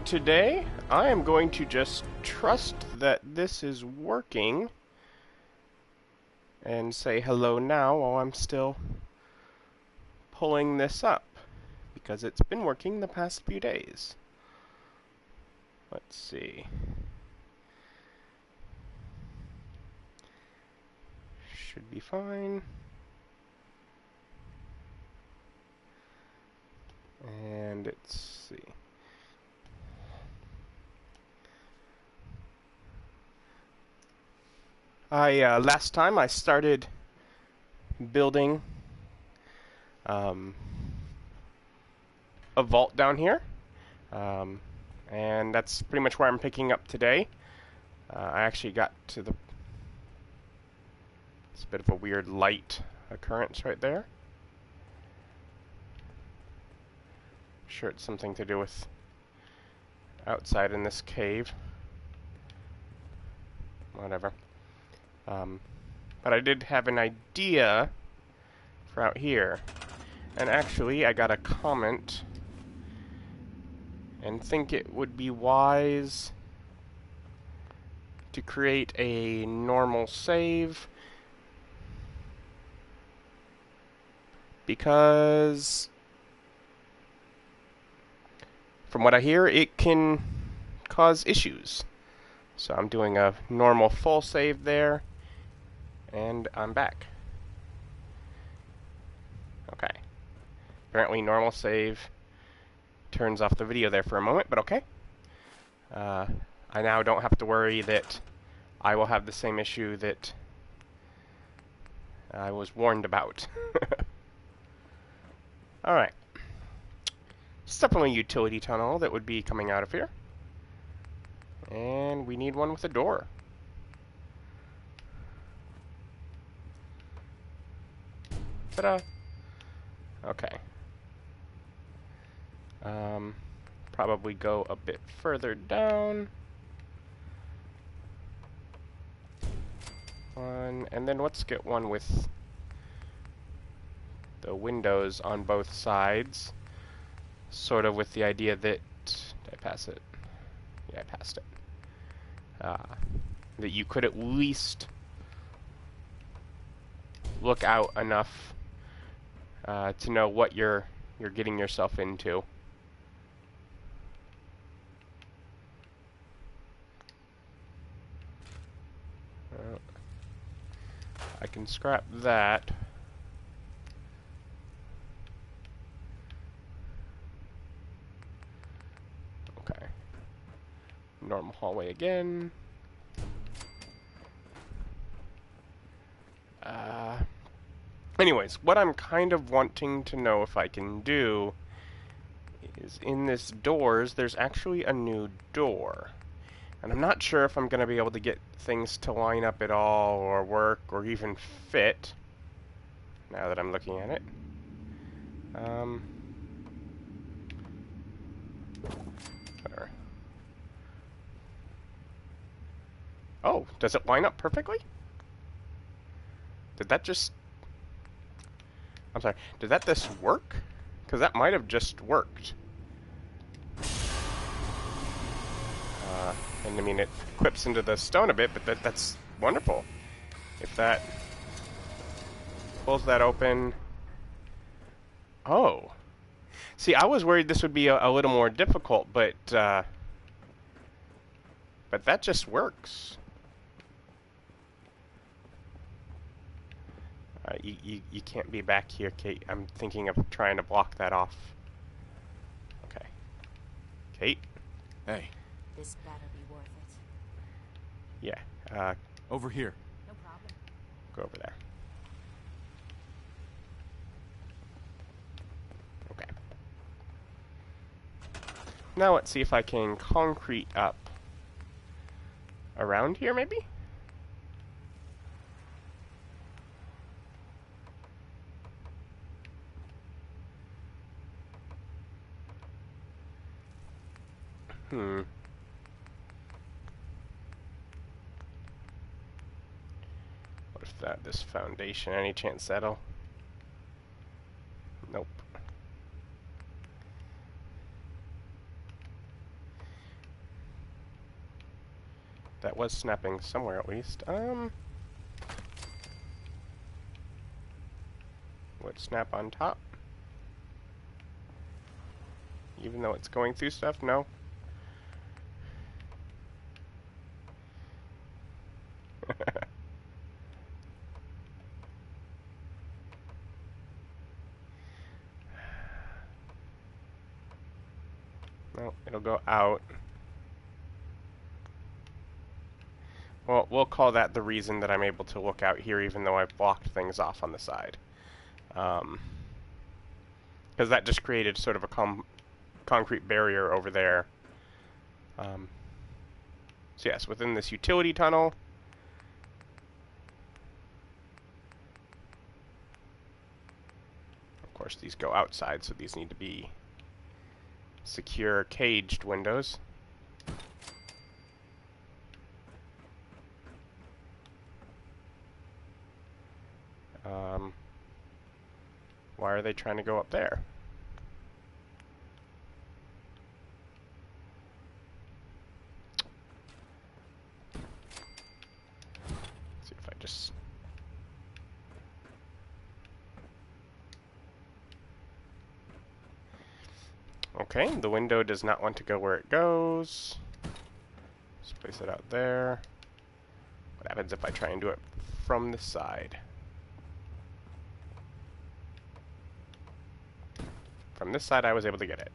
today I am going to just trust that this is working and say hello now while I'm still pulling this up, because it's been working the past few days. Let's see. Should be fine. And let's see. Last time I started building a vault down here, and that's pretty much where I'm picking up today. I actually got to the... It's a bit of a weird light occurrence right there. I'm sure it's something to do with outside in this cave. Whatever. But I did have an idea for out here. And actually, I got a comment and think it would be wise to create a normal save, because from what I hear, it can cause issues. So I'm doing a normal full save there, and I'm back. Okay. Apparently normal save turns off the video there for a moment, but okay. I now don't have to worry that I will have the same issue that I was warned about. Alright. It's definitely a utility tunnel that would be coming out of here. And we need one with a door. Ta-da! Okay. Probably go a bit further down. One, and then let's get one with the windows on both sides. Sort of with the idea that... Did I pass it? Yeah, I passed it. That you could at least look out enough to know what you're getting yourself into. I can scrap that. Okay. Normal hallway again. Anyways, what I'm kind of wanting to know if I can do is in this doors, there's actually a new door. And I'm not sure if I'm going to be able to get things to line up at all, or work, or even fit, now that I'm looking at it. Whatever. Oh, does it line up perfectly? Did that just... I'm sorry, did that just work? Because that might have just worked. And I mean, it clips into the stone a bit, but that's wonderful. If that pulls that open... Oh. See, I was worried this would be a little more difficult, but that just works. You can't be back here, Kate. I'm thinking of trying to block that off. Okay. Kate? Hey. This better be worth it. Yeah. Over here. No problem. Go over there. Okay. Now let's see if I can concrete up around here, maybe? What if this foundation, any chance that'll... Nope. That was snapping somewhere at least. Would snap on top? Even though it's going through stuff? No. No, it'll go out. Well, we'll call that the reason that I'm able to look out here even though I've blocked things off on the side. Because that just created sort of a concrete barrier over there. So yes, within this utility tunnel. Of course, these go outside, so these need to be secure caged windows. Why are they trying to go up there? Let's see if I just... Okay, the window does not want to go where it goes. Let's place it out there. What happens if I try and do it from the side? From this side, I was able to get it.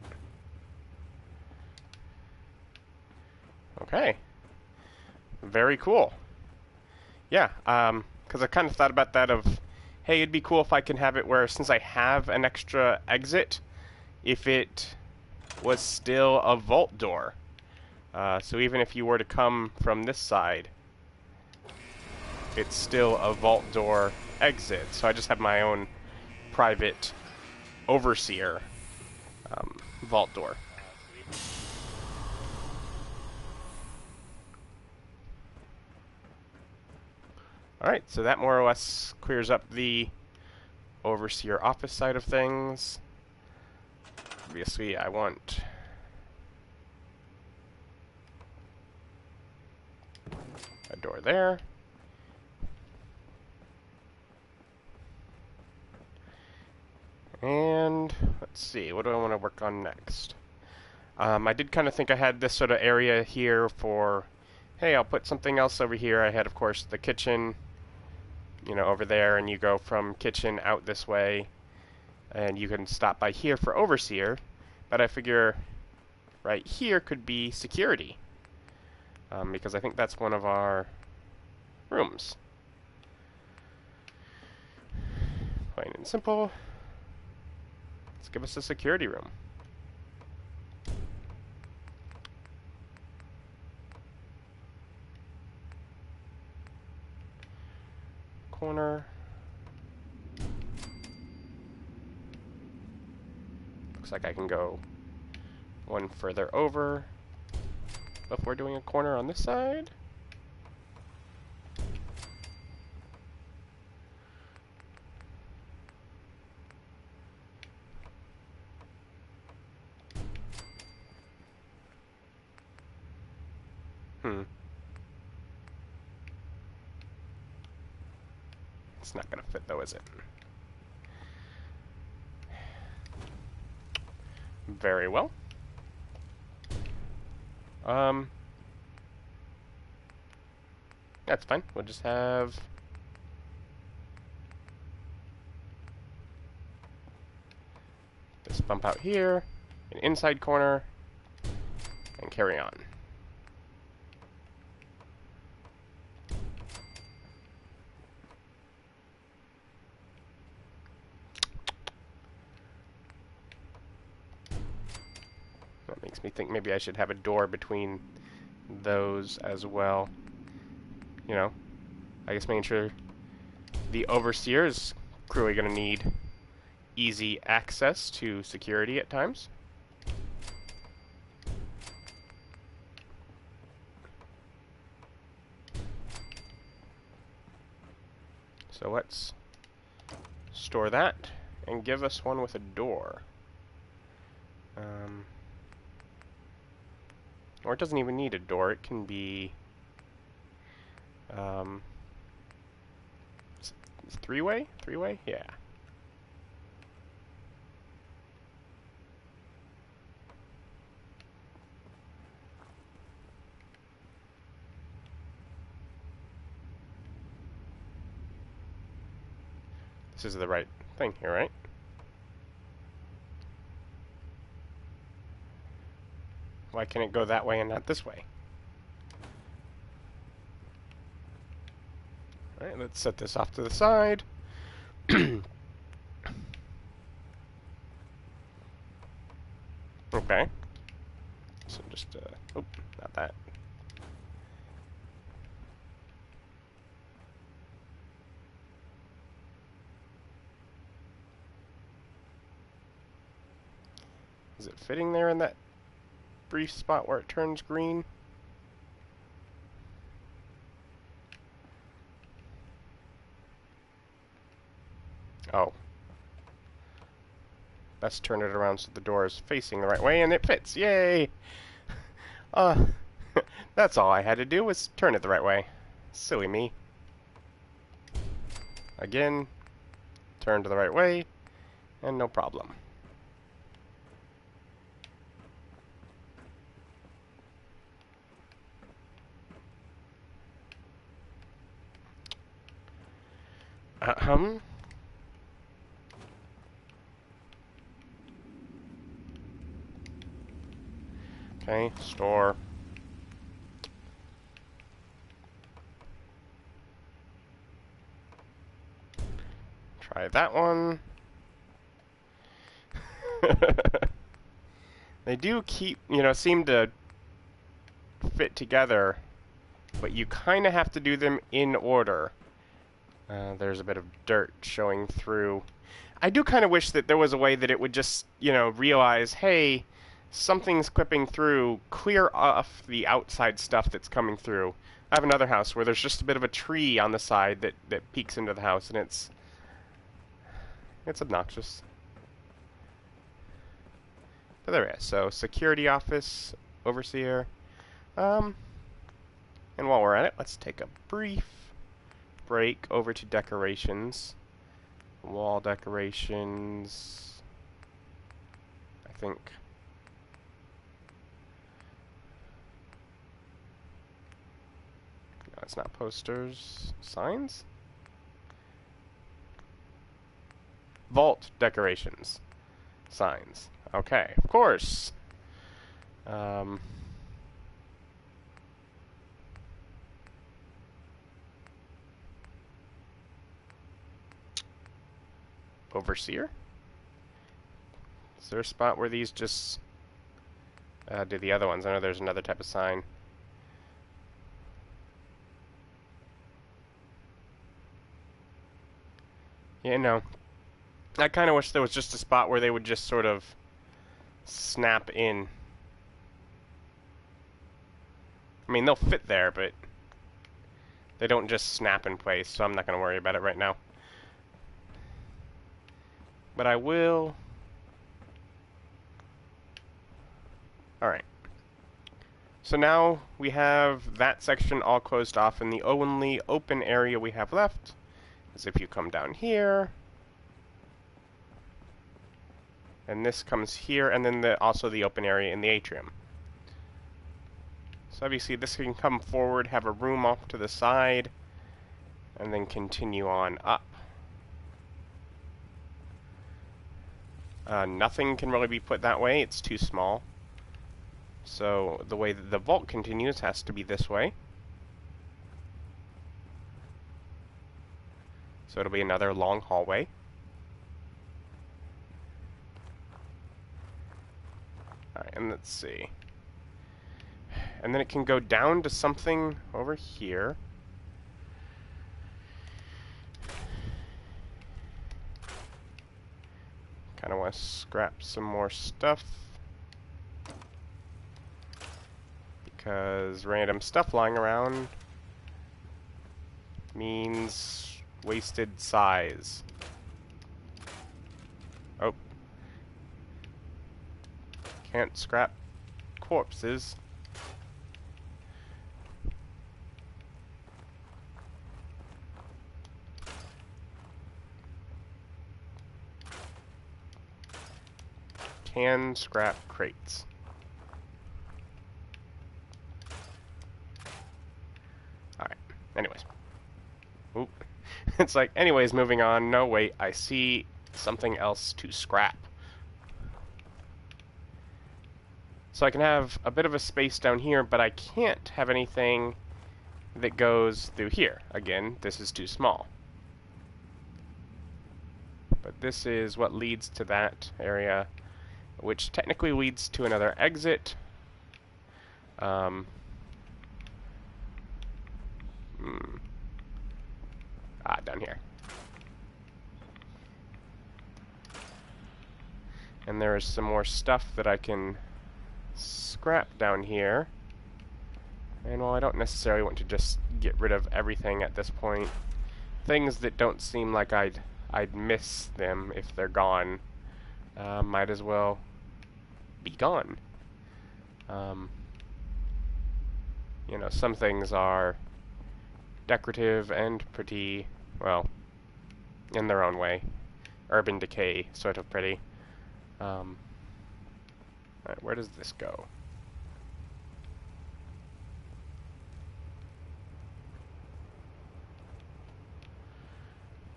Okay. Very cool. Yeah, because I kind of thought about that of, hey, it'd be cool if I can have it where, since I have an extra exit, if it was still a vault door. So even if you were to come from this side, it's still a vault door exit. So I just have my own private overseer vault door. Alright, so that more or less clears up the overseer office side of things. Obviously, I want a door there. And let's see, what do I want to work on next? I did kind of think I had this sort of area here for, hey, I'll put something else over here. I had, of course, the kitchen, you know, over there, and you go from kitchen out this way, and you can stop by here for overseer. But I figure right here could be security, because I think that's one of our rooms. Plain and simple. Let's give us a security room. Corner. Looks like I can go one further over before doing a corner on this side. It's not gonna fit though, is it? Very well. That's fine. We'll just have this bump out here, an inside corner, and carry on. That makes me think maybe I should have a door between those as well. You know, I guess making sure the overseer is clearly going to need easy access to security at times. So let's store that and give us one with a door. Or it doesn't even need a door, it can be Um, is it three-way? Three-way? Yeah. This is the right thing here, right? Why can it go that way and not this way? Alright, let's set this off to the side. Okay. So just, oh, not that. Is it fitting there in that brief spot where it turns green? Oh. Let's turn it around so the door is facing the right way, and it fits. Yay! Uh, that's all I had to do was turn it the right way. Silly me. Again, turn to the right way, and no problem. Ahem. Okay, store. Try that one. They do keep, seem to fit together, but you kind of have to do them in order. There's a bit of dirt showing through. I do kind of wish that there was a way that it would just, realize, hey, something's clipping through, clear off the outside stuff that's coming through. I have another house where there's just a bit of a tree on the side that peeks into the house, and it's obnoxious. But there it is. So, security office, overseer. And while we're at it, let's take a brief break over to decorations. Wall decorations. I think. No, it's not posters. Signs? Vault decorations. Signs. Okay, of course. Overseer? Is there a spot where these just do the other ones? I know there's another type of sign. Yeah, no. I kind of wish there was just a spot where they would just sort of snap in. I mean, they'll fit there, but they don't just snap in place, so I'm not going to worry about it right now. But I will. Alright. So now we have that section all closed off, and the only open area we have left is if you come down here. And this comes here, and then also the open area in the atrium. So obviously this can come forward, have a room off to the side, and then continue on up. Nothing can really be put that way, it's too small. So the way that the vault continues has to be this way. So it'll be another long hallway. Alright, and let's see. And then it can go down to something over here. Kind of want to scrap some more stuff. Because random stuff lying around means wasted size. Oh. Can't scrap corpses. Can scrap crates. Alright, anyways. Oop. It's like, anyways, moving on. No, wait, I see something else to scrap. So I can have a bit of a space down here, but I can't have anything that goes through here. Again, this is too small. But this is what leads to that area, which technically leads to another exit. Down here. And there is some more stuff that I can scrap down here. And while I don't necessarily want to just get rid of everything at this point, things that don't seem like I'd miss them if they're gone, might as well be gone. You know, some things are decorative and pretty, well, in their own way. Urban decay, sort of pretty. Alright, where does this go?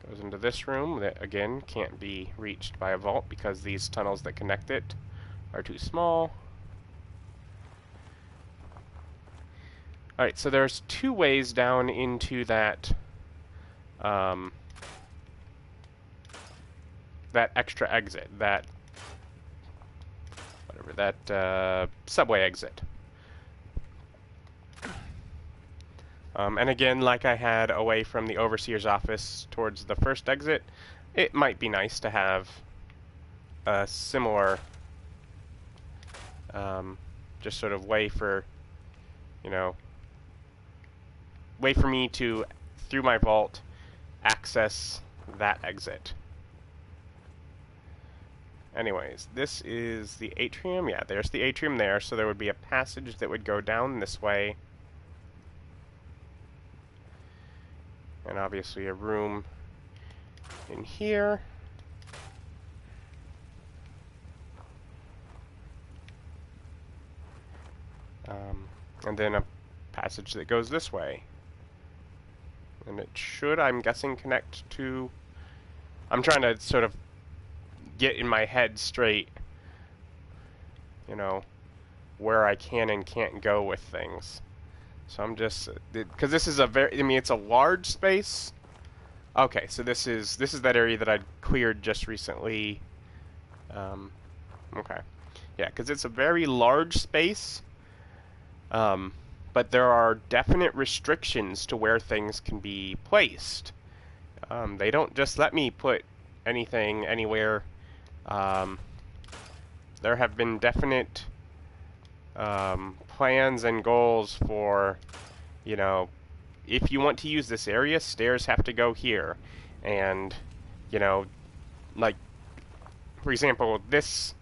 Goes into this room that, again, can't be reached by a vault because these tunnels that connect it are too small. Alright, so there's two ways down into that that extra exit, that subway exit. And again, like I had away from the overseer's office towards the first exit, it might be nice to have a similar just sort of way for, you know, way for me to, through my vault, access that exit. Anyways, this is the atrium. Yeah, there's the atrium there, so there would be a passage that would go down this way. And obviously a room in here. And then a passage that goes this way. And it should, I'm guessing, connect to... I'm trying to sort of get in my head straight, you know, where I can and can't go with things. So I'm just, because this is a very, I mean, it's a large space. Okay, so this is that area that I cleared just recently. Okay, yeah, because it's a very large space. But there are definite restrictions to where things can be placed. They don't just let me put anything anywhere. There have been definite plans and goals for, you know, if you want to use this area, stairs have to go here. And, you know, like, for example, this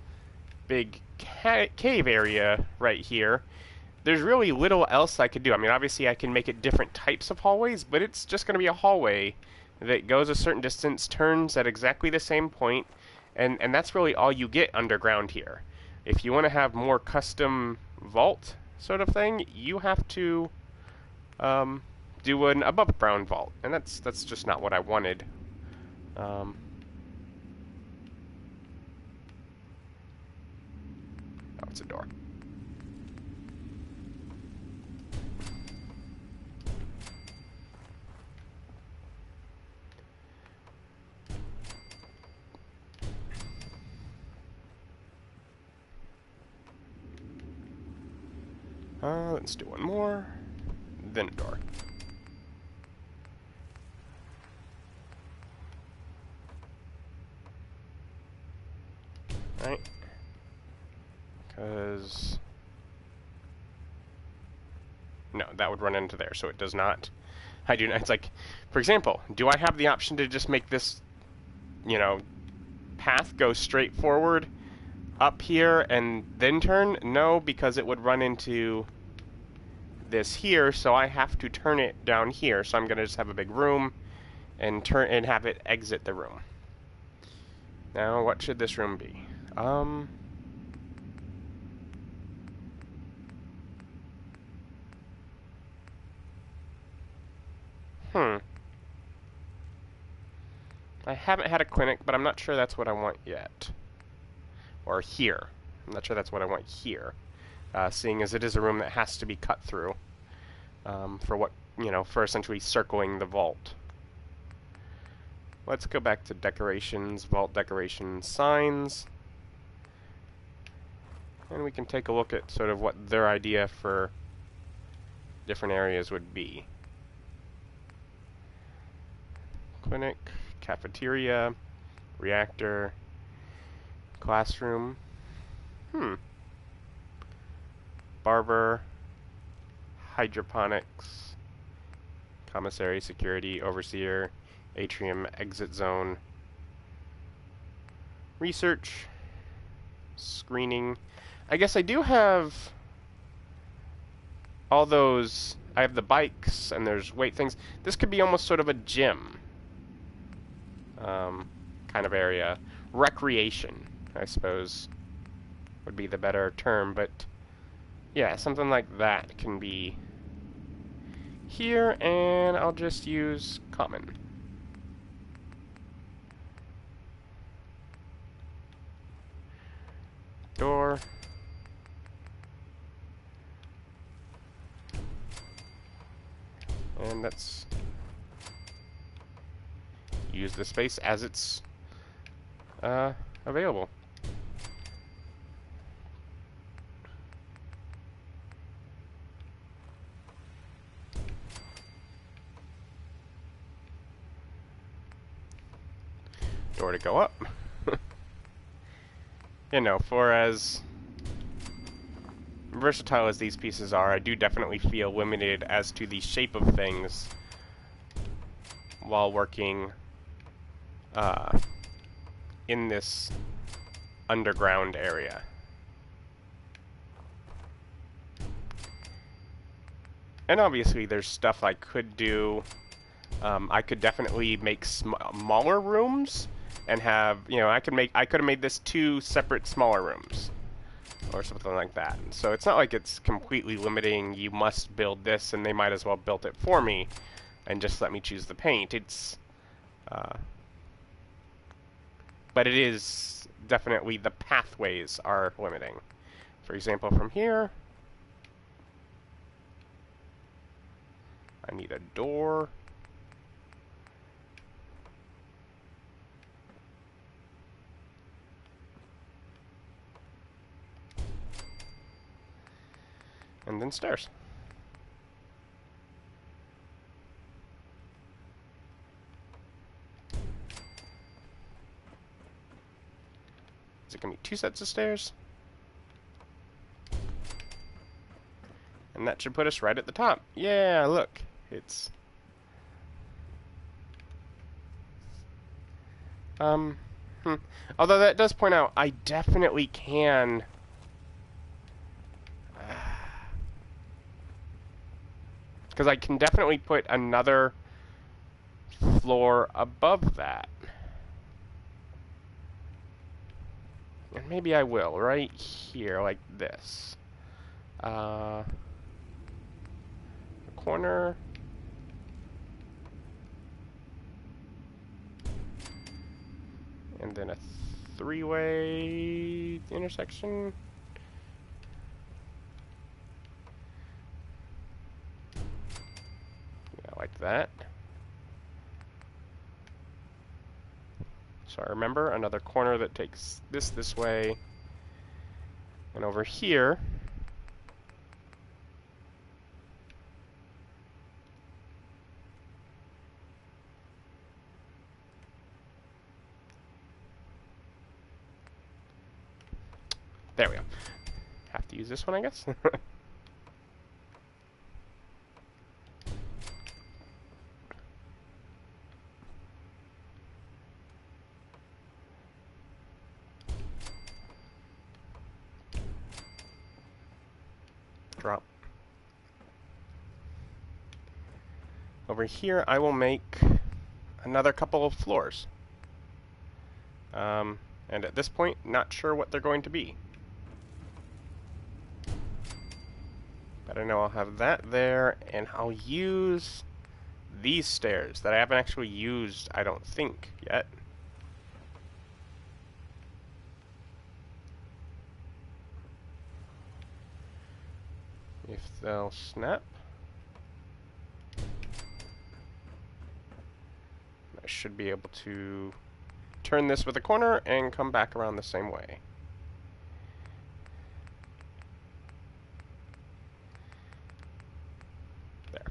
big cave area right here, there's really little else I could do. I mean, obviously I can make it different types of hallways, but it's just going to be a hallway that goes a certain distance, turns at exactly the same point, and that's really all you get underground here. If you want to have more custom vault sort of thing, you have to do an above ground vault, and that's just not what I wanted. Oh, it's a door. Let's do one more, then a door. Right? Because... no, that would run into there, so it does not. I do not. It's like, for example, do I have the option to just make this, you know, path go straight forward up here and then turn? No, because it would run into this here, so I have to turn it down here. So I'm going to just have a big room and turn and have it exit the room. Now, what should this room be? Hmm. I haven't had a clinic, but I'm not sure that's what I want yet. Or here. I'm not sure that's what I want here. Seeing as it is a room that has to be cut through. For what, for essentially circling the vault. Let's go back to decorations, vault decoration signs. And we can take a look at sort of what their idea for different areas would be. Clinic, cafeteria, reactor, classroom. Barber, hydroponics, commissary, security, overseer, atrium, exit zone, research, screening. I guess I do have all those. I have the bikes and there's weight things. This could be almost sort of a gym kind of area. Recreation, I suppose, would be the better term, but yeah, something like that can be here, and I'll just use common. Door. And let's use the space as it's available. Door to go up. For as versatile as these pieces are, I do definitely feel limited as to the shape of things while working in this underground area. And obviously there's stuff I could do. I could definitely make smaller rooms and have, I could have made this 2 separate smaller rooms or something like that. So it's not like it's completely limiting, you must build this, and they might as well build it for me and just let me choose the paint. It's but it is definitely, the pathways are limiting. For example, from here I need a door. And then stairs. Is it going to be 2 sets of stairs? And that should put us right at the top. Yeah, look. It's... Although that does point out, I definitely can... Because I can definitely put another floor above that. And maybe I will, right here, like this. A corner. And then a 3-way intersection. Yeah, like that. So I remember another corner that takes this way. And over here, there we go. Have to use this one, I guess. Drop. Over here, I will make another couple of floors. And at this point, not sure what they're going to be. But I know I'll have that there, and I'll use these stairs that I haven't actually used, I don't think, yet. If they'll snap. I should be able to turn this with a corner and come back around the same way. There.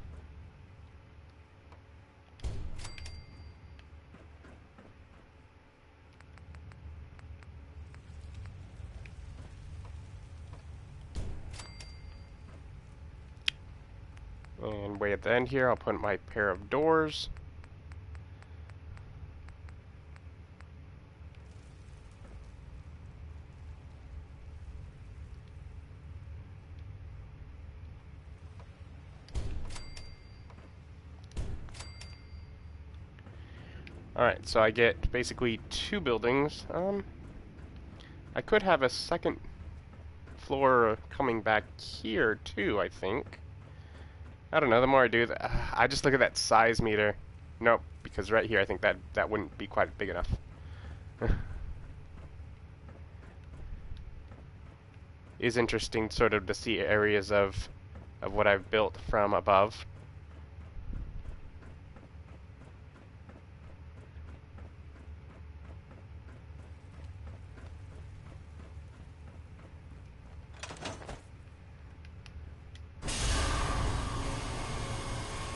And way at the end here, I'll put my pair of doors. Alright, so I get basically 2 buildings. I could have a second floor coming back here too, I think. I don't know, the more I do that, I just look at that size meter. Nope, because right here I think that wouldn't be quite big enough. Is interesting sort of to see areas of what I've built from above.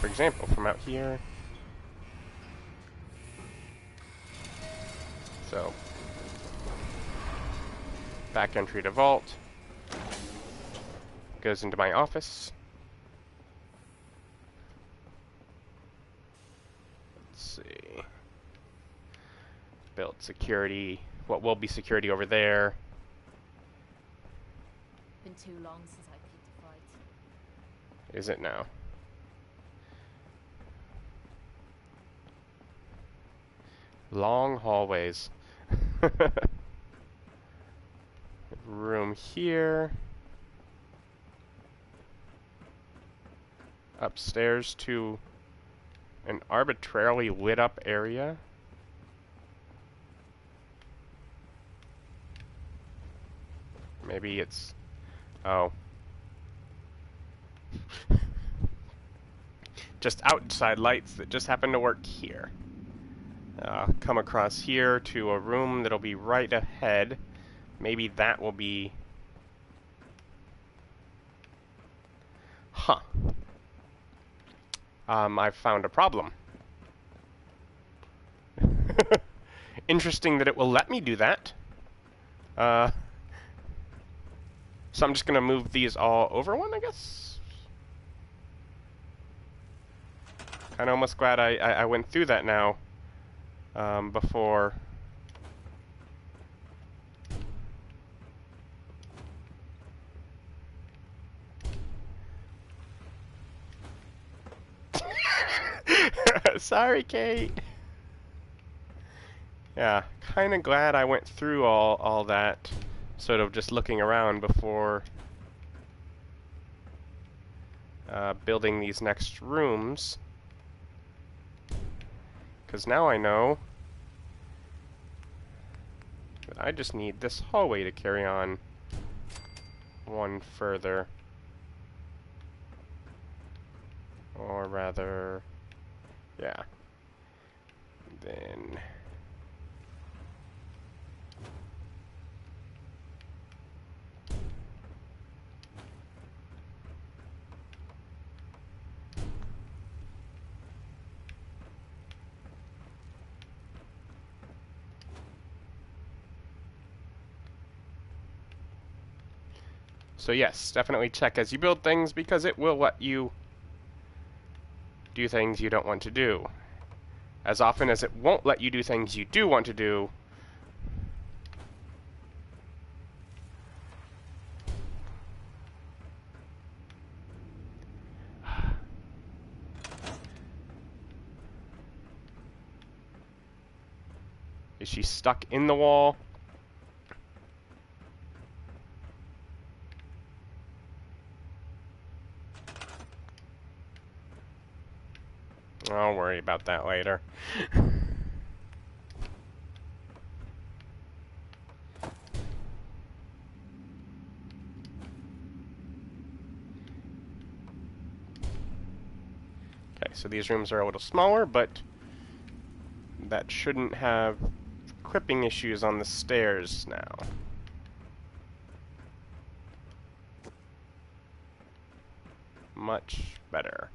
For example, from out here. So, back entry to vault. Goes into my office. Let's see. Built security. What will be security over there. Been too long since I picked a fight. Is it now? Long hallways. Room here. Upstairs to an arbitrarily lit up area. Maybe it's... oh. Just outside lights that just happen to work here. Come across here to a room that'll be right ahead. Maybe that will be... huh. I've found a problem. Interesting that it will let me do that. So I'm just gonna move these all over one, I guess? Kinda almost glad I went through that now. Before... Sorry, Kate. Yeah, kind of glad I went through all that, sort of just looking around before building these next rooms. Because now I know that I just need this hallway to carry on one further. Or rather... yeah. Then... so yes, definitely check as you build things, because it will let you do things you don't want to do. As often as it won't let you do things you do want to do. Is she stuck in the wall? I'll worry about that later. Okay, so these rooms are a little smaller, but that shouldn't have clipping issues on the stairs now. Much better.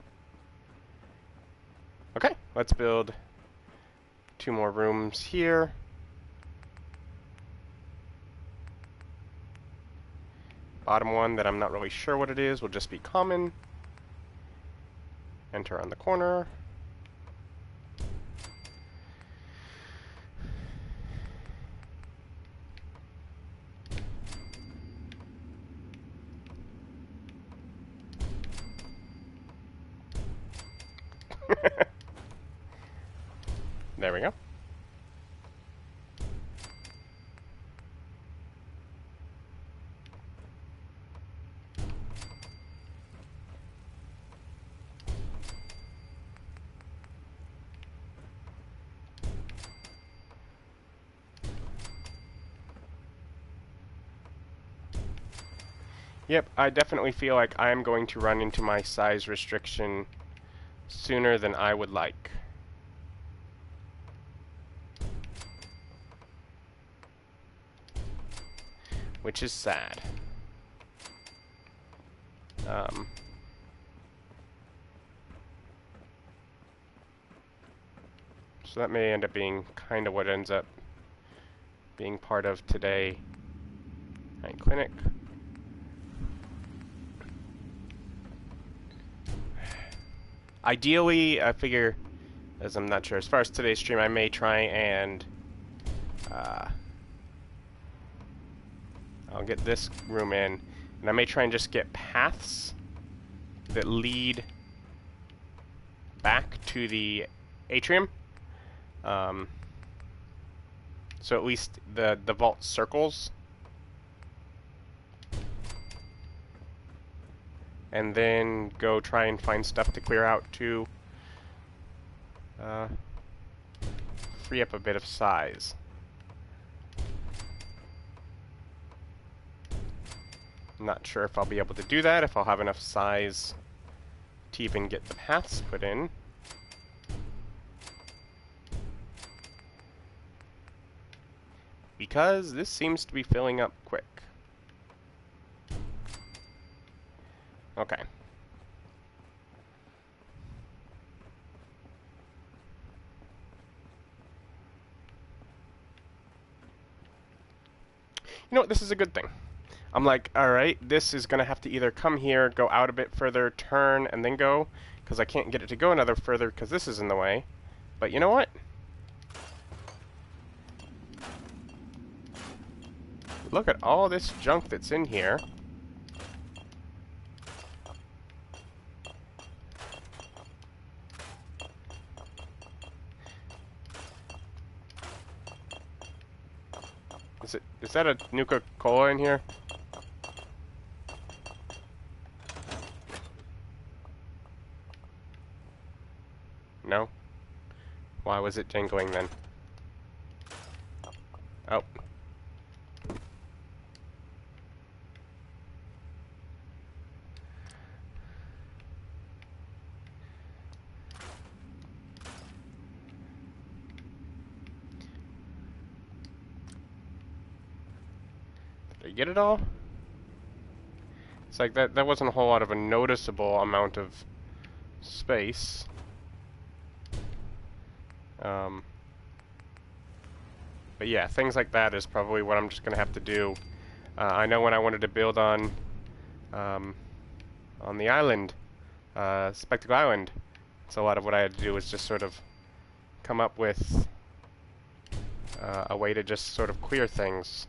Okay, let's build 2 more rooms here. Bottom one that I'm not really sure what it is will just be common. Enter on the corner. There we go. Yep, I definitely feel like I'm going to run into my size restriction sooner than I would like. Which is sad. So that may end up being kind of what ends up being part of today. Night clinic. Ideally, I figure, as I'm not sure, as far as today's stream, I may try and I'll get this room in, and I may try and just get paths that lead back to the atrium. So at least the vault circles. And then go try and find stuff to clear out to free up a bit of size. I'm not sure if I'll be able to do that, if I'll have enough size to even get the paths put in. Because this seems to be filling up quick. Okay. You know what, this is a good thing. I'm like, alright, this is going to have to either come here, go out a bit further, turn, and then go, because I can't get it to go another further because this is in the way. But you know what? Look at all this junk that's in here. Is that a Nuka-Cola in here? No? Why was it jingling then? Oh. Did I get it all? It's like that wasn't a whole lot of a noticeable amount of space. But yeah, things like that is probably what I'm just going to have to do. I know when I wanted to build on the island, Spectacle Island, so a lot of what I had to do was just sort of come up with a way to just sort of clear things.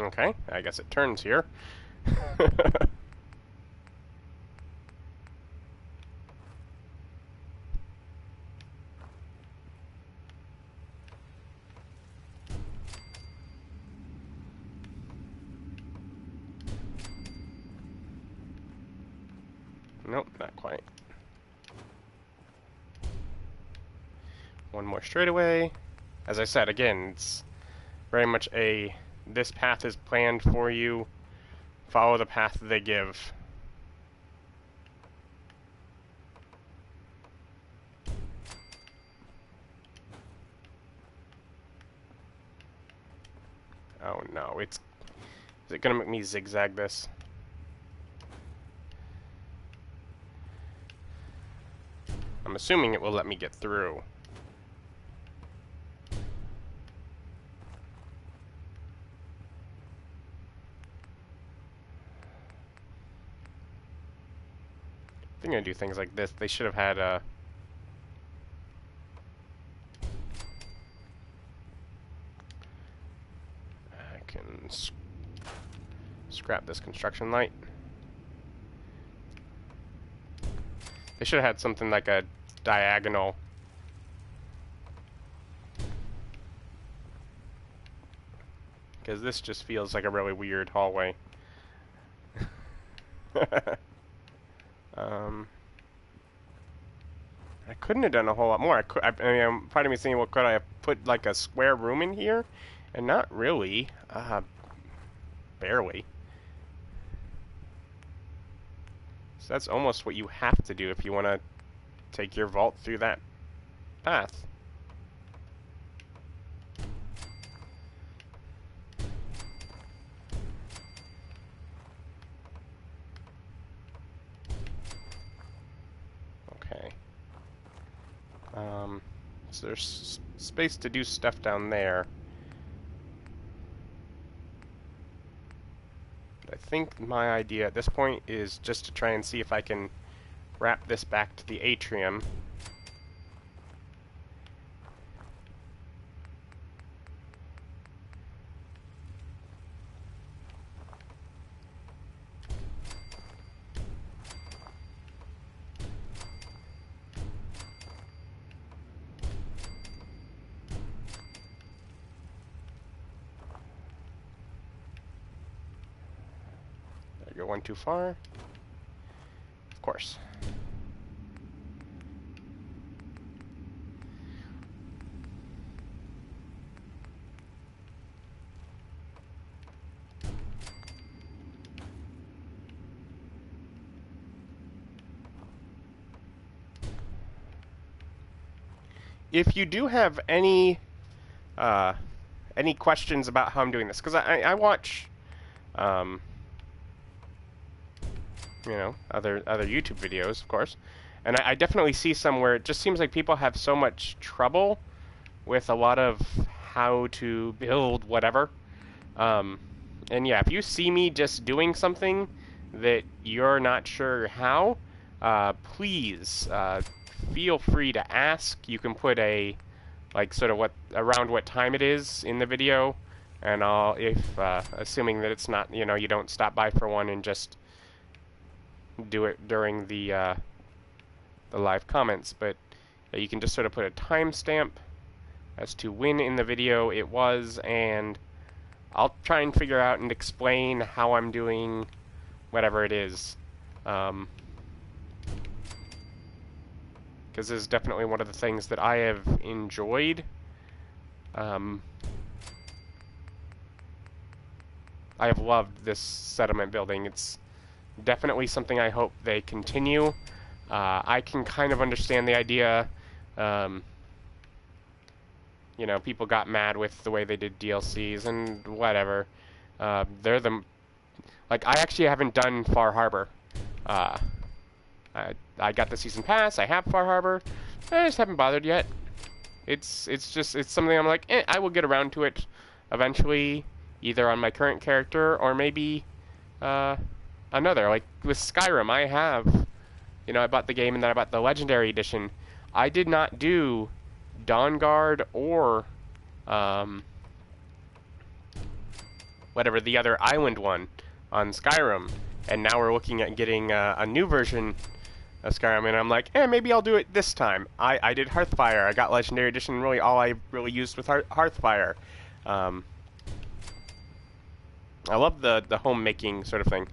Okay, I guess it turns here. Nope, not quite. One more straightaway. As I said, again, it's very much this path is planned for you. Follow the path they give. Oh no, is it gonna make me zigzag this? I'm assuming it will let me get through. If they're gonna do things like this, they should have had a... I can scrap this construction light. They should have had something like a diagonal. Because this just feels like a really weird hallway. I couldn't have done a whole lot more. I mean, part of me saying, well, could I have put like a square room in here? And not really. Barely. So that's almost what you have to do if you want to take your vault through that path. Okay. So there's space to do stuff down there. I think my idea at this point is just to try and see if I can wrap this back to the atrium. Go one too far. Of course. If you do have any questions about how I'm doing this, because I watch you know, other YouTube videos, of course. And I definitely see some where it just seems like people have so much trouble with a lot of how to build whatever. And yeah, if you see me just doing something that you're not sure how, please feel free to ask. You can put a, like, sort of around what time it is in the video, and I'll, assuming that it's not, you know, you don't stop by for one and just do it during the live comments, but you can just sort of put a timestamp as to when in the video it was, and I'll try and figure out and explain how I'm doing whatever it is. Because this is definitely one of the things that I have enjoyed. I have loved this settlement building. It's definitely something I hope they continue. I can kind of understand the idea. You know, people got mad with the way they did DLCs and whatever. Like, I actually haven't done Far Harbor. I got the season pass. I have Far Harbor. I just haven't bothered yet. It's something I'm like, I will get around to it eventually, either on my current character or maybe another. Like with Skyrim, I have, you know, I bought the game and then I bought the Legendary Edition. I did not do Dawnguard or whatever the other island one on Skyrim, and now we're looking at getting a new version of Skyrim, and I'm like, maybe I'll do it this time. I did Hearthfire. I got Legendary Edition. Really, all I really used with Hearthfire. I love the homemaking sort of thing.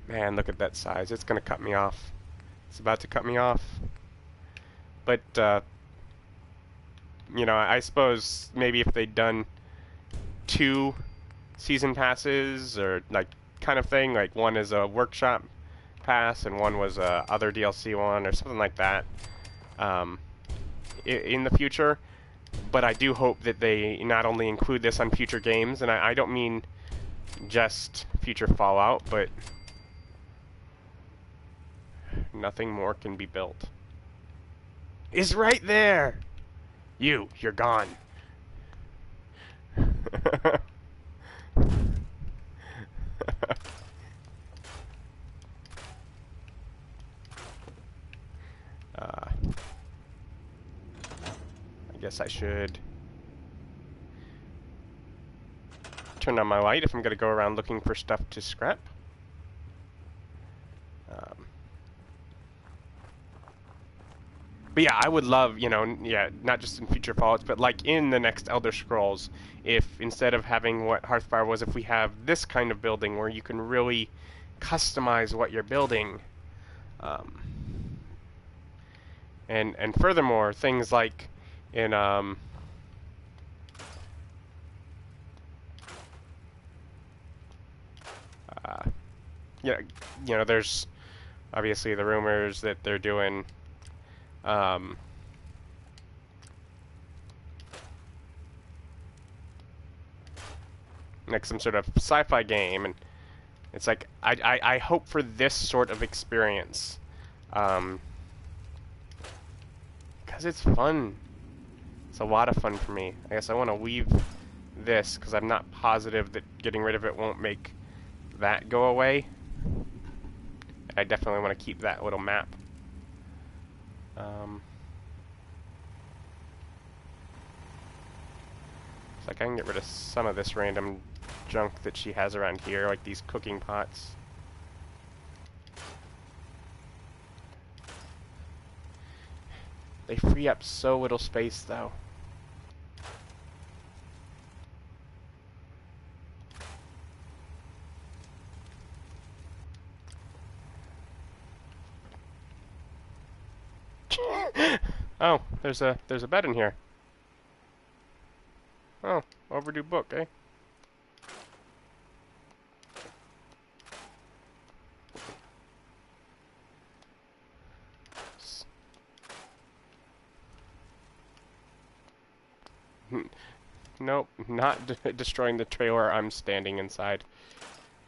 Man, look at that size. It's gonna cut me off. It's about to cut me off. But you know, I suppose maybe if they'd done 2 season passes or like kind of thing, like one is a workshop pass and one was a other DLC one or something like that, in the future. But I do hope that they not only include this on future games, and I don't mean just future Fallout, but nothing more can be built. Is right there! You're gone. I guess I should turn on my light if I'm going to go around looking for stuff to scrap. But yeah, I would love, you know, yeah, not just in future Fallouts, but like in the next Elder Scrolls, if instead of having what Hearthfire was, if we have this kind of building where you can really customize what you're building. And furthermore, things like in yeah, you know, there's obviously the rumors that they're doing like some sort of sci-fi game, and it's like I hope for this sort of experience, because it's fun. It's a lot of fun for me. I guess I want to leave this because I'm not positive that getting rid of it won't make that go away. I definitely want to keep that little map. It's like I can get rid of some of this random junk that she has around here, like these cooking pots. They free up so little space, though. Oh, there's a bed in here. Oh, overdue book, eh? Nope, not destroying the trailer I'm standing inside.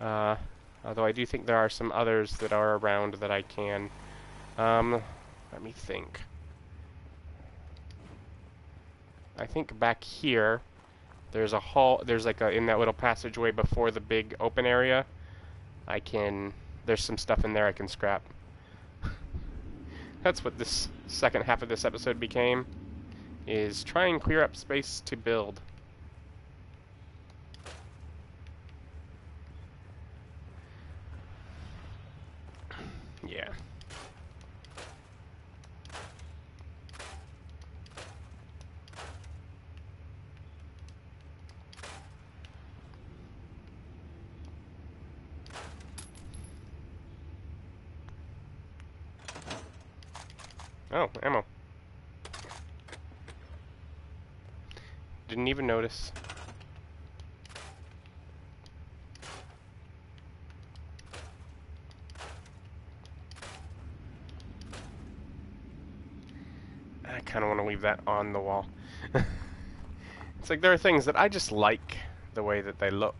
Although I do think there are some others that are around that I can. Let me think. I think back here, there's a hall, there's like in that little passageway before the big open area, there's some stuff in there I can scrap. That's what this second half of this episode became, is try and clear up space to build. Yeah. Oh, ammo. Didn't even notice. I kind of want to leave that on the wall. It's like there are things that I just like the way that they look.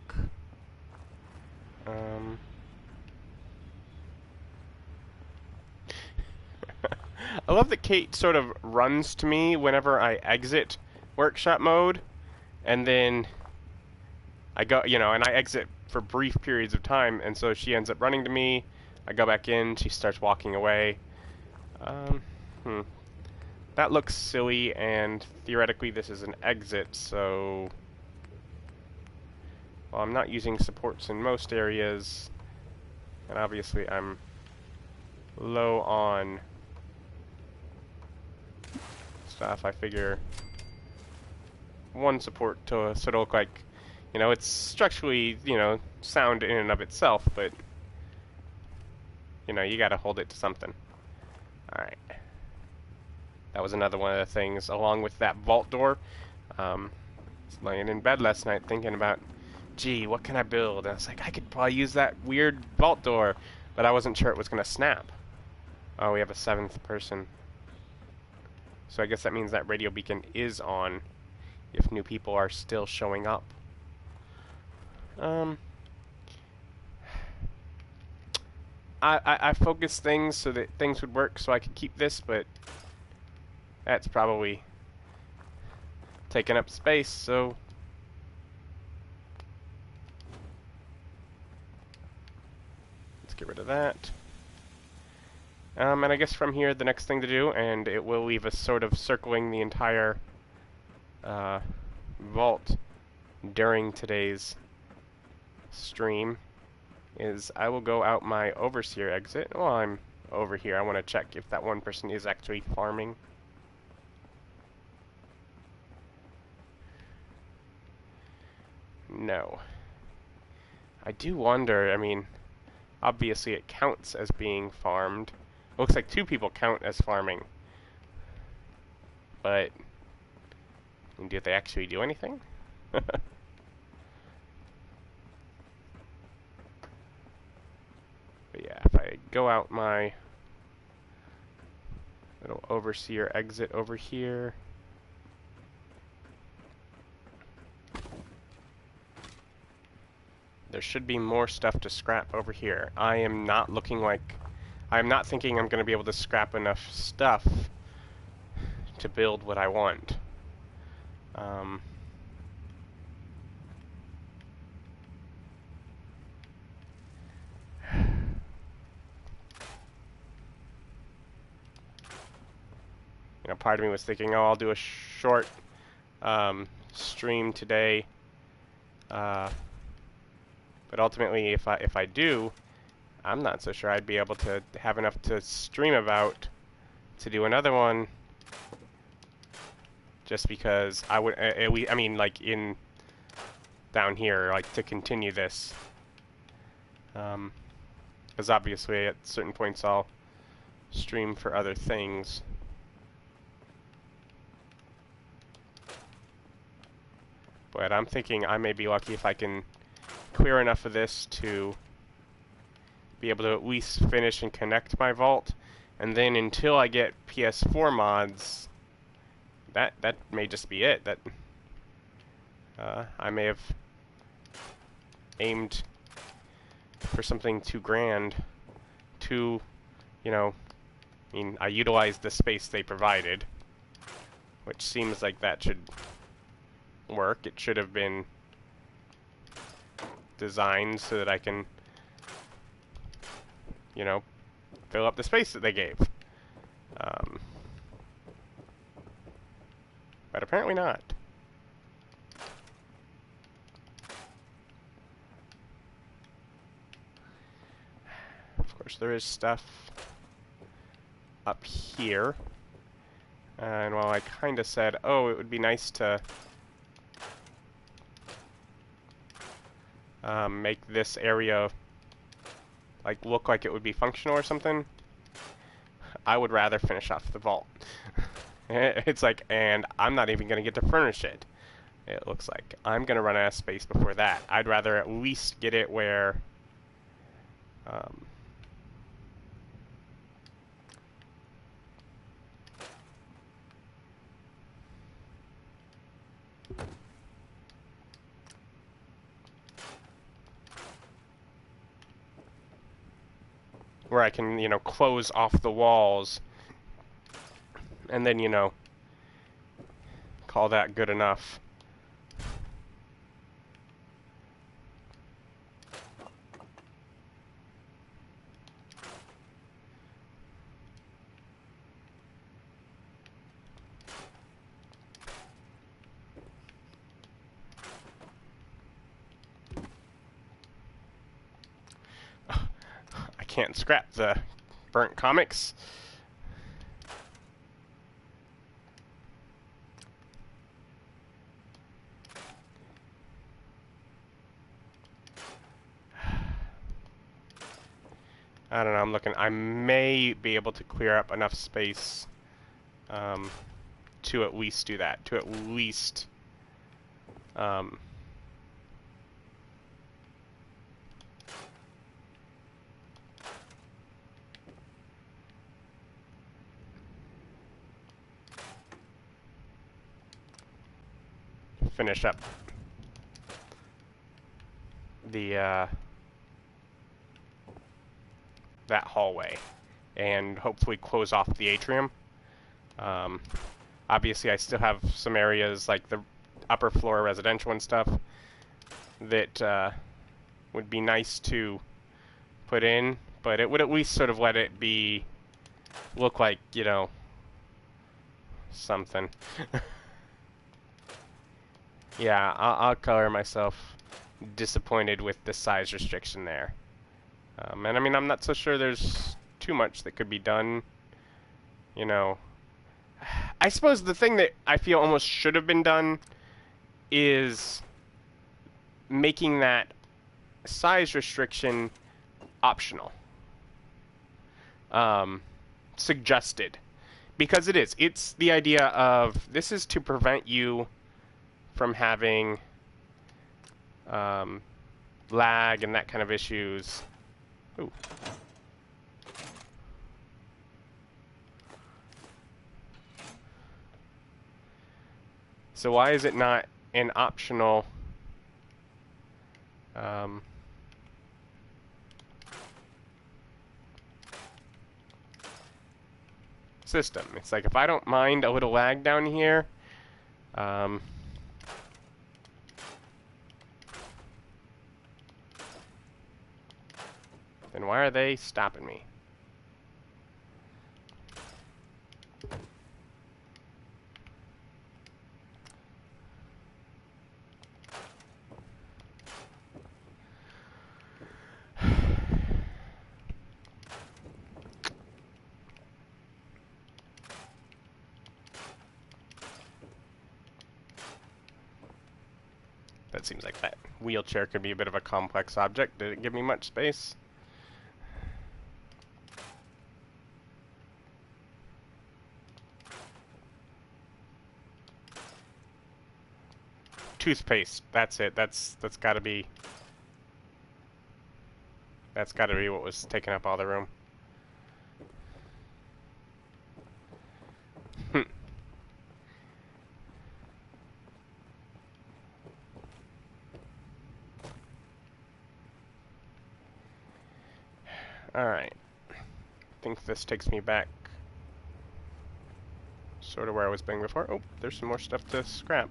I love that Kate sort of runs to me whenever I exit workshop mode, and then I go, you know, and I exit for brief periods of time, and so she ends up running to me. I go back in, she starts walking away. That looks silly, and theoretically this is an exit, so Well, I'm not using supports in most areas, and obviously I'm low on stuff. I figure one support to sort of look like, you know, it's structurally, you know, sound in and of itself, but, you know, you gotta hold it to something. Alright. That was another one of the things, along with that vault door. I was laying in bed last night thinking about, gee, what can I build? And I was like, I could probably use that weird vault door, but I wasn't sure it was gonna snap. Oh, we have a 7th person. So I guess that means that radio beacon is on if new people are still showing up. I focused things so that things would work so I could keep this, but that's probably taking up space, so let's get rid of that. And I guess from here, the next thing to do, and it will leave us sort of circling the entire vault during today's stream, is I will go out my overseer exit. While I'm over here, I want to check if that one person is actually farming. No. I do wonder, I mean, obviously it counts as being farmed. It looks like 2 people count as farming. But do they actually do anything? But yeah, if I go out my little overseer exit over here. There should be more stuff to scrap over here. I am not thinking I'm going to be able to scrap enough stuff to build what I want. You know, part of me was thinking, oh, I'll do a short stream today. But ultimately, if I do, I'm not so sure I'd be able to have enough to stream about to do another one. Just because I would, I mean, like in down here, like to continue this. Because obviously at certain points I'll stream for other things. But I'm thinking I may be lucky if I can clear enough of this to be able to at least finish and connect my vault. And then until I get PS4 mods, that may just be it. That I may have aimed for something too grand, too, you know, I mean, I utilized the space they provided, which seems like that should work. It should have been designed so that I can, you know, fill up the space that they gave. But apparently not. Of course, there is stuff up here. And while I kind of said, oh, it would be nice to make this area like look like it would be functional or something, I would rather finish off the vault. It's like, and I'm not even going to get to furnish it. It looks like I'm going to run out of space before that. I'd rather at least get it where where I can, you know, close off the walls and then, you know, call that good enough. can't scrap the burnt comics. I don't know, I'm looking. I may be able to clear up enough space to at least do that. To at least finish up the that hallway and hopefully close off the atrium. Obviously, I still have some areas like the upper floor residential and stuff that would be nice to put in, but it would at least sort of let it look like, you know, something. Yeah, I'll color myself disappointed with the size restriction there. And I mean, I'm not so sure there's too much that could be done, you know. I suppose the thing that I feel almost should have been done is making that size restriction optional. Suggested. Because it is. It's the idea of this is to prevent you from having lag and that kind of issues. Ooh. So why is it not an optional system? It's like if I don't mind a little lag down here, then why are they stopping me? That seems like that wheelchair could be a bit of a complex object. Did it give me much space? Toothpaste. That's it. That's gotta be. That's gotta be what was taking up all the room. Alright. I think this takes me back sort of where I was being before. Oh, there's some more stuff to scrap.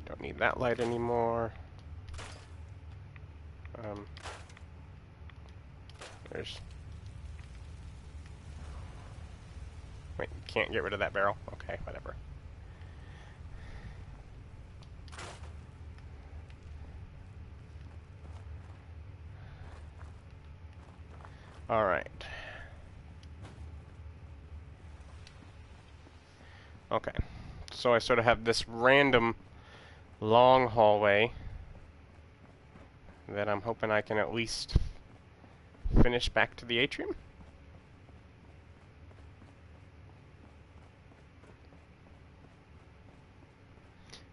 Don't need that light anymore. There's... Wait, can't get rid of that barrel? Okay, whatever. Alright. Okay. So I sort of have this random long hallway that I'm hoping I can at least finish back to the atrium.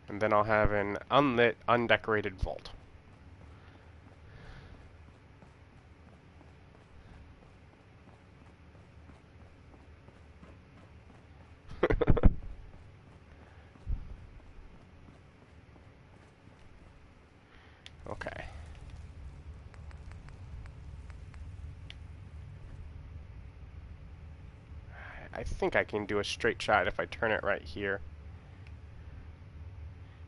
And then I'll have an unlit, undecorated vault. Okay. I think I can do a straight shot if I turn it right here.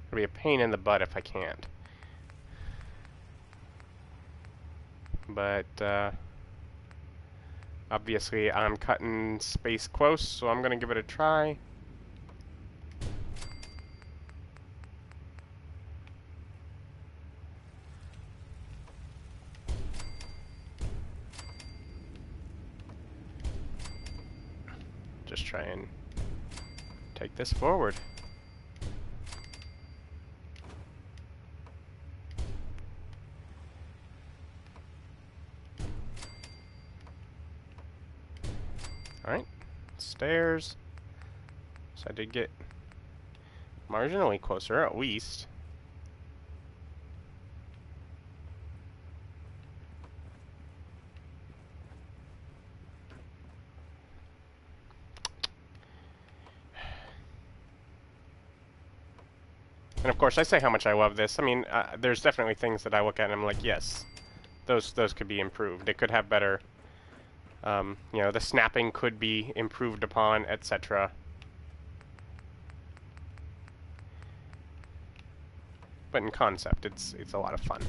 It'll be a pain in the butt if I can't. But, obviously I'm cutting space close, so I'm gonna give it a try. try and take this forward. Alright, stairs. So I did get marginally closer, at least. And of course, I say how much I love this. I mean, there's definitely things that I look at and I'm like, yes, those could be improved. It could have better, you know, the snapping could be improved upon, etc. But in concept, it's a lot of fun.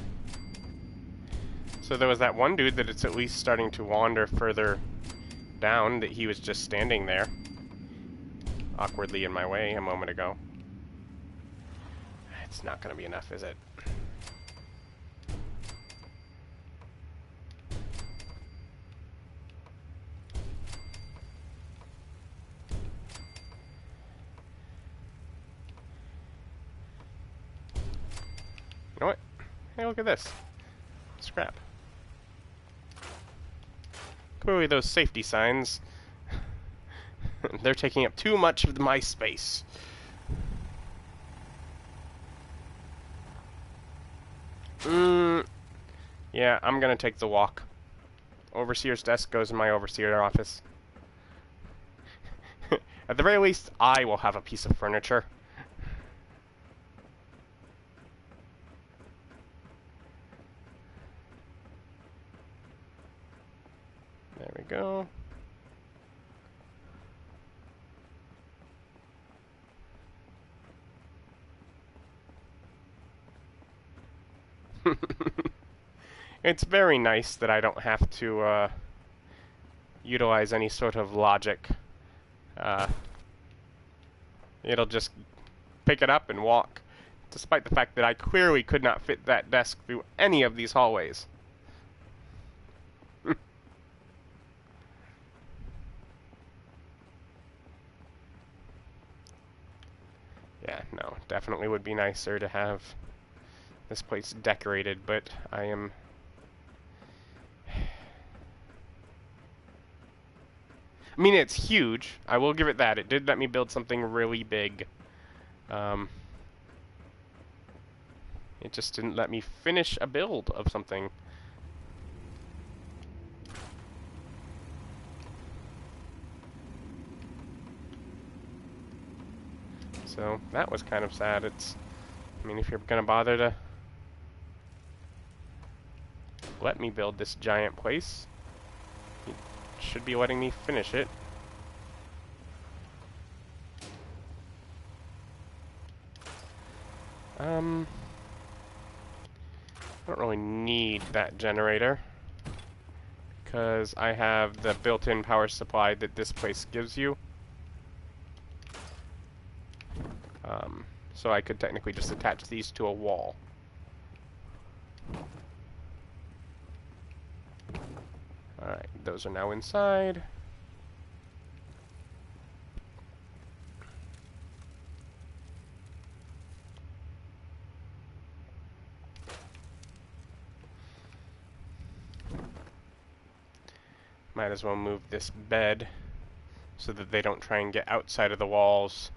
So there was that one dude that it's at least starting to wander further down, that he was just standing there, awkwardly in my way a moment ago. It's not going to be enough, is it? You know what? Hey, look at this. Scrap. Clearly those safety signs, they're taking up too much of my space. Yeah, I'm gonna take the walk. Overseer's desk goes in my overseer office. At the very least, I will have a piece of furniture. There we go. It's very nice that I don't have to utilize any sort of logic. It'll just pick it up and walk, despite the fact that I clearly could not fit that desk through any of these hallways. Yeah, no, definitely would be nicer to have this place decorated, but I am... I mean, it's huge. I will give it that. It did let me build something really big. It just didn't let me finish a build of something. So, that was kind of sad. It's... I mean, if you're gonna bother to let me build this giant place, you should be letting me finish it. I don't really need that generator, because I have the built-in power supply that this place gives you. So I could technically just attach these to a wall. Alright, those are now inside. Might as well move this bed so that they don't try and get outside of the walls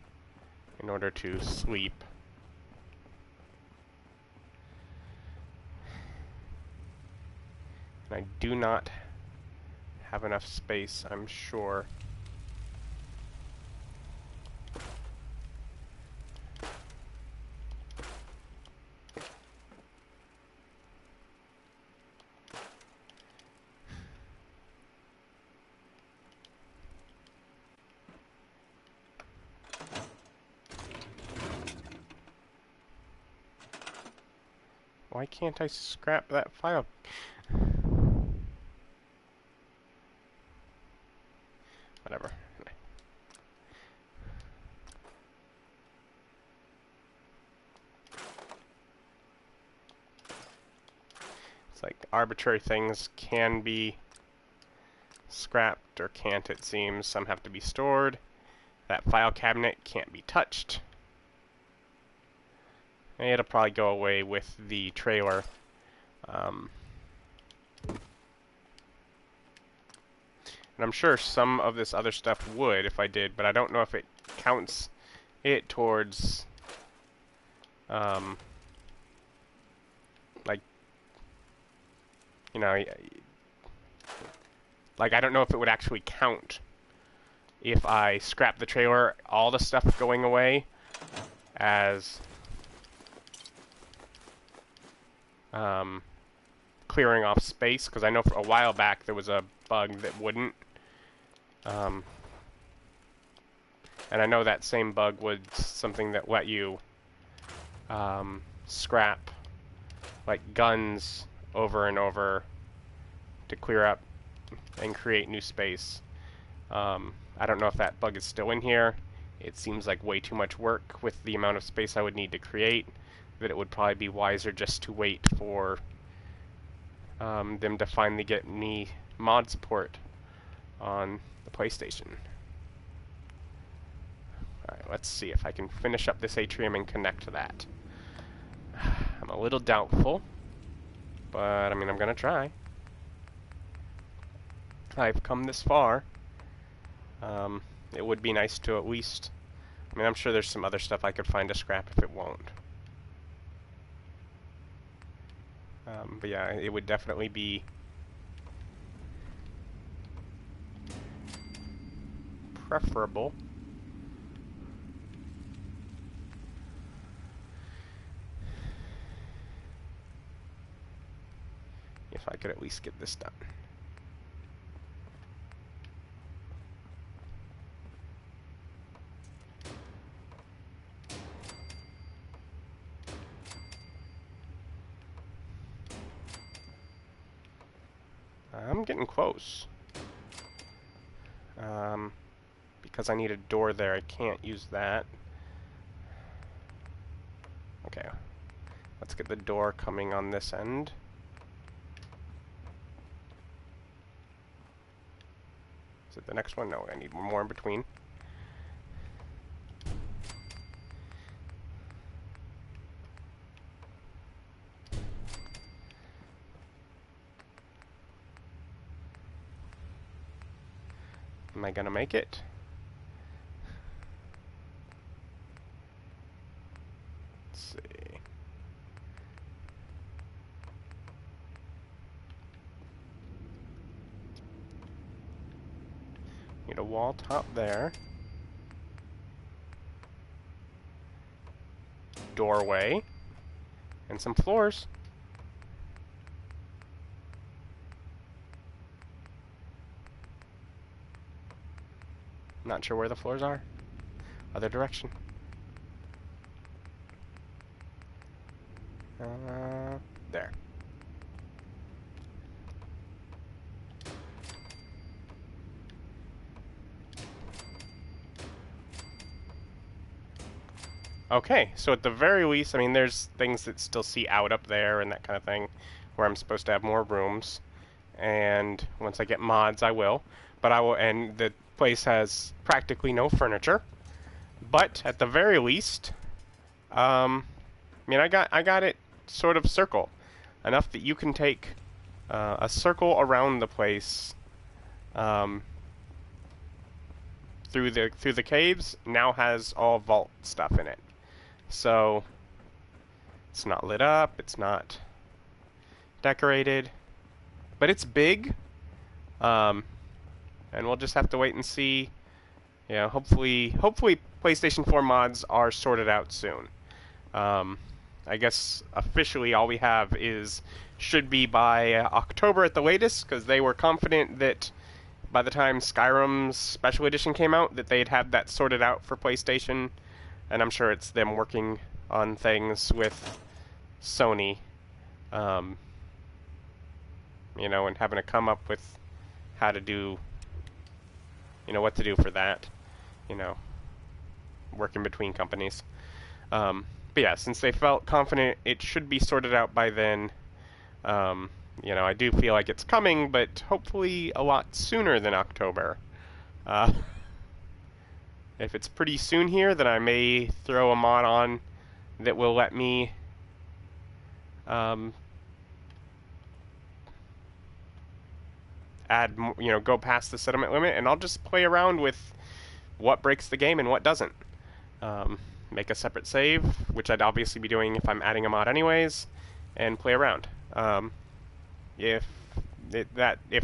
in order to sleep. And I do not have enough space, I'm sure. Why can't I scrap that file? Whatever. It's like arbitrary things can be scrapped or can't, it seems. Some have to be stored. That file cabinet can't be touched. It'll probably go away with the trailer. And I'm sure some of this other stuff would if I did, but I don't know if it counts it towards, like, you know, like, I don't know if it would actually count if I scrap the trailer, all the stuff going away as clearing off space, because I know for a while back there was a bug that wouldn't. And I know that same bug was something that let you scrap like guns over and over to clear up and create new space. I don't know if that bug is still in here. It seems like way too much work with the amount of space I would need to create, that it would probably be wiser just to wait for them to finally get me mod support on the PlayStation. Alright, let's see if I can finish up this atrium and connect to that. I'm a little doubtful, but I mean, I'm gonna try. I've come this far. It would be nice to at least, I mean, I'm sure there's some other stuff I could find to scrap if it won't. But yeah, it would definitely be preferable if I could at least get this done. I'm getting close. Because I need a door there, I can't use that. Okay. Let's get the door coming on this end. Is it the next one? No, I need one more in between. Am I gonna make it? Let's see. Need a wall top there. Doorway. And some floors. Not sure where the floors are. Other direction. There. Okay, so at the very least, I mean, there's things that still see out up there and that kind of thing, where I'm supposed to have more rooms. And once I get mods, I will. But I will, and the place has practically no furniture. But at the very least, I mean, I got it sort of circle enough that you can take a circle around the place through the caves. Now has all vault stuff in it, so it's not lit up, it's not decorated, but it's big. And we'll just have to wait and see. You know, hopefully PlayStation 4 mods are sorted out soon. I guess officially all we have should be by October at the latest, because they were confident that by the time Skyrim's Special Edition came out that they'd have that sorted out for PlayStation, and I'm sure it's them working on things with Sony, you know, and having to come up with how to do, you know, what to do for that, you know, working between companies. But yeah, since they felt confident it should be sorted out by then, you know, I do feel like it's coming, but hopefully a lot sooner than October. If it's pretty soon here, then I may throw a mod on that will let me add, go past the settlement limit, and I'll just play around with what breaks the game and what doesn't. Make a separate save, which I'd obviously be doing if I'm adding a mod anyways, and play around. If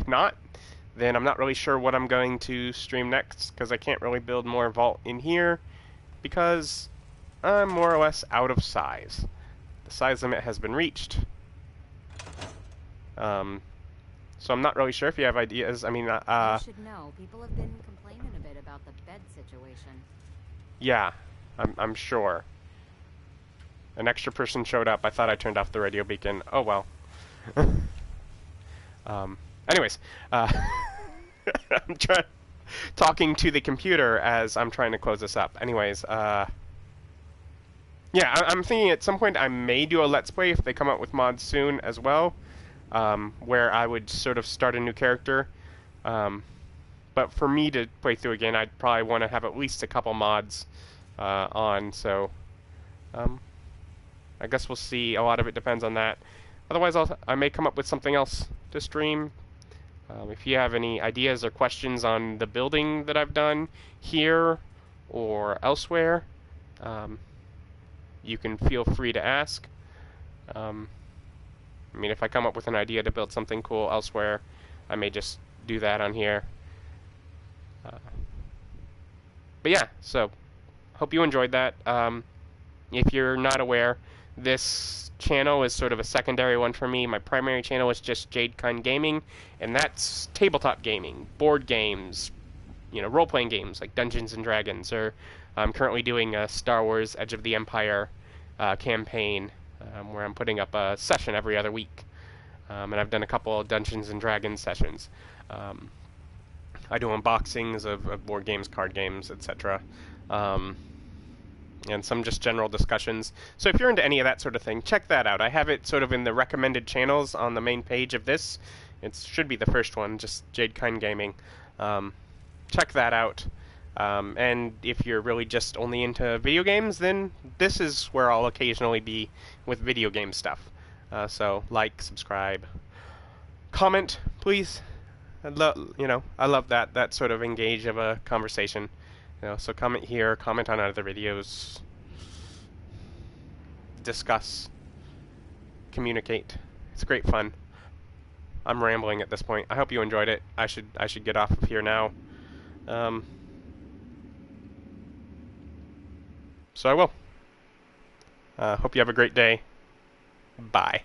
not, then I'm not really sure what I'm going to stream next, because I can't really build more Vault in here, because I'm more or less out of size. The size limit has been reached. So I'm not really sure if you have ideas. I mean, You should know, people have been complaining a bit about the bed situation. Yeah, I'm sure. An extra person showed up. I thought I turned off the radio beacon. Oh well. Anyways, I'm talking to the computer as I'm trying to close this up. Anyways, yeah, I'm thinking at some point I may do a Let's Play if they come out with mods soon as well, where I would sort of start a new character. But for me to play through again, I'd probably want to have at least a couple mods on, so I guess we'll see. A lot of it depends on that. Otherwise, I may come up with something else to stream. If you have any ideas or questions on the building that I've done here or elsewhere, you can feel free to ask. I mean, if I come up with an idea to build something cool elsewhere, I may just do that on here. But yeah, so hope you enjoyed that. If you're not aware, this channel is sort of a secondary one for me. My primary channel is just Jade Gaming, and that's tabletop gaming, board games, role-playing games like Dungeons and Dragons, or I'm currently doing a Star Wars Edge of the Empire campaign, where I'm putting up a session every other week. And I've done a couple of Dungeons and Dragons sessions. I do unboxings of board games, card games, etc. And some just general discussions. So if you're into any of that sort of thing, check that out. I have it sort of in the recommended channels on the main page of this. It should be the first one, just Jade Gaming. Check that out. And if you're really just only into video games, then this is where I'll occasionally be with video game stuff. So like, subscribe, comment, please. I love that sort of engage of a conversation. So comment here, comment on other videos, discuss, communicate. It's great fun. I'm rambling at this point. I hope you enjoyed it. I should get off of here now. So I will. Hope you have a great day. Bye.